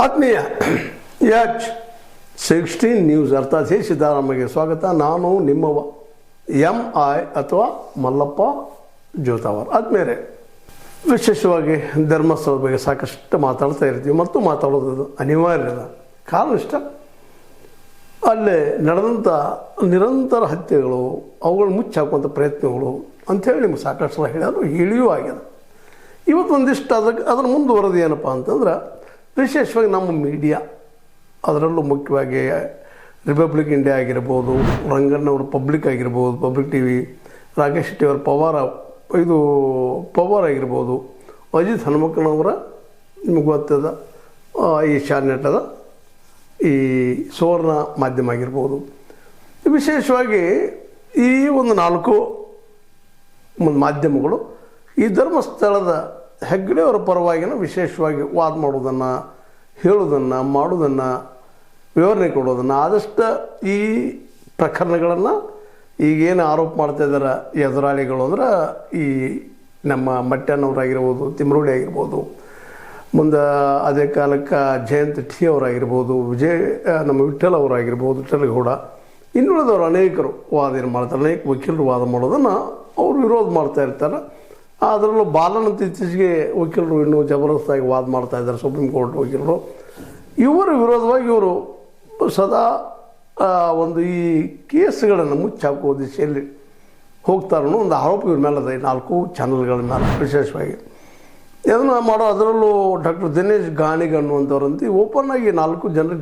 ಆತ್ಮೀಯ H16 news ಅರ್ಥಾತ್ ಸಿದ್ದರಾಮಯ್ಯಗೆ ಸ್ವಾಗತ. ನಾನು ನಿಮ್ಮವ MI ಅಥವಾ ಮಲ್ಲಪ್ಪ ಜೋತಾವರ್. ಆದ್ಮೇಲೆ ವಿಶೇಷವಾಗಿ ಧರ್ಮಸ್ಥಳದ ಬಗ್ಗೆ ಸಾಕಷ್ಟು ಮಾತಾಡ್ತಾ ಇರ್ತೀವಿ ಮತ್ತು ಮಾತಾಡೋದು ಅನಿವಾರ್ಯದ ಕಾರಣ ಇಷ್ಟ. ಅಲ್ಲೇ ನಡೆದಂಥ ನಿರಂತರ ಹತ್ಯೆಗಳು, ಅವುಗಳು ಮುಚ್ಚಾಕುವಂಥ ಪ್ರಯತ್ನಗಳು ಅಂಥೇಳಿ ನಿಮ್ಗೆ ಸಾಕಷ್ಟು ಸಲ ಹೇಳಿದ್ರು, ಹೇಳಿಯೂ ಆಗ್ಯದ. ಇವತ್ತು ಒಂದಿಷ್ಟು ಅದರ ಮುಂದುವರೆದು ಏನಪ್ಪ ಅಂತಂದ್ರೆ, ವಿಶೇಷವಾಗಿ ನಮ್ಮ ಮೀಡಿಯಾ, ಅದರಲ್ಲೂ ಮುಖ್ಯವಾಗಿ ರಿಪಬ್ಲಿಕ್ ಇಂಡಿಯಾ ಆಗಿರ್ಬೋದು, ರಂಗಣ್ಣವ್ರ ಪಬ್ಲಿಕ್ ಆಗಿರ್ಬೋದು, public T V, Rakesh Shetty ಅವರ ಪವಾರ್ ಆಗಿರ್ಬೋದು, ಅಜಿತ್ ಹನುಮಕ್ಕನವರ ನಿಮಗೆ ಗೊತ್ತದ ಈ ಶಾರ್ನೆಟ್ಟದ ಈ ಸುವರ್ಣ ಮಾಧ್ಯಮ ಆಗಿರ್ಬೋದು. ವಿಶೇಷವಾಗಿ ಈ ಒಂದು 4 ಮಾಧ್ಯಮಗಳು ಈ ಧರ್ಮಸ್ಥಳದ ಹೆಗ್ಗಡೆಯವರ ಪರವಾಗಿನ ವಿಶೇಷವಾಗಿ ವಾದ ಮಾಡೋದನ್ನು, ಹೇಳೋದನ್ನು, ಮಾಡೋದನ್ನು, ವಿವರಣೆ ಕೊಡೋದನ್ನು, ಆದಷ್ಟು ಈ ಪ್ರಕರಣಗಳನ್ನು ಈಗೇನು ಆರೋಪ ಮಾಡ್ತಾ ಇದ್ದಾರೆ ಎದುರಾಳಿಗಳು ಅಂದ್ರೆ ಈ ನಮ್ಮ ಮಟ್ಟಣ್ಣವರಾಗಿರ್ಬೋದು, ತಿಮ್ರೋಡಿ ಆಗಿರ್ಬೋದು, ಮುಂದೆ ಅದೇ ಕಾಲಕ್ಕೆ ಜಯಂತ್ ಟಿ ಅವರಾಗಿರ್ಬೋದು, ನಮ್ಮ ವಿಠ್ಠಲ್ ಅವರಾಗಿರ್ಬೋದು, ವಿಠ್ಠಲಗೌಡ, ಇನ್ನುಳಿದವರು ಅನೇಕರು ವಾದ ಏನು ಮಾಡ್ತಾರೆ, ಅನೇಕ ವಕೀಲರು ವಾದ ಮಾಡೋದನ್ನು ಅವರು ವಿರೋಧ ಮಾಡ್ತಾ ಇರ್ತಾರೆ. ಅದರಲ್ಲೂ ಬಾಲನಂತ ಇತ್ತೀಚೆಗೆ ವಕೀಲರು ಇನ್ನೂ ಜಬರ್ದಸ್ತಾಗಿ ವಾದ ಮಾಡ್ತಾ ಇದ್ದಾರೆ, ಸುಪ್ರೀಂ ಕೋರ್ಟ್ ವಕೀಲರು. ಇವರ ವಿರೋಧವಾಗಿ ಇವರು ಸದಾ ಒಂದು ಈ ಕೇಸ್ಗಳನ್ನು ಮುಚ್ಚಾಕುವ ದಿಶೆಯಲ್ಲಿ ಹೋಗ್ತಾರೋ ಒಂದು ಆರೋಪ ಇವ್ರ ಮೇಲೆ ಅದ. 4 ಚಾನಲ್ಗಳ ಮೇಲೆ ವಿಶೇಷವಾಗಿ ಅದನ್ನು ಮಾಡೋ. ಅದರಲ್ಲೂ ಡಾಕ್ಟರ್ ದಿನೇಶ್ ಗಾಣಿಗ್ ಅನ್ನುವಂಥವ್ರಂತ ಓಪನ್ ಆಗಿ 4 ಜನರಿಗೆ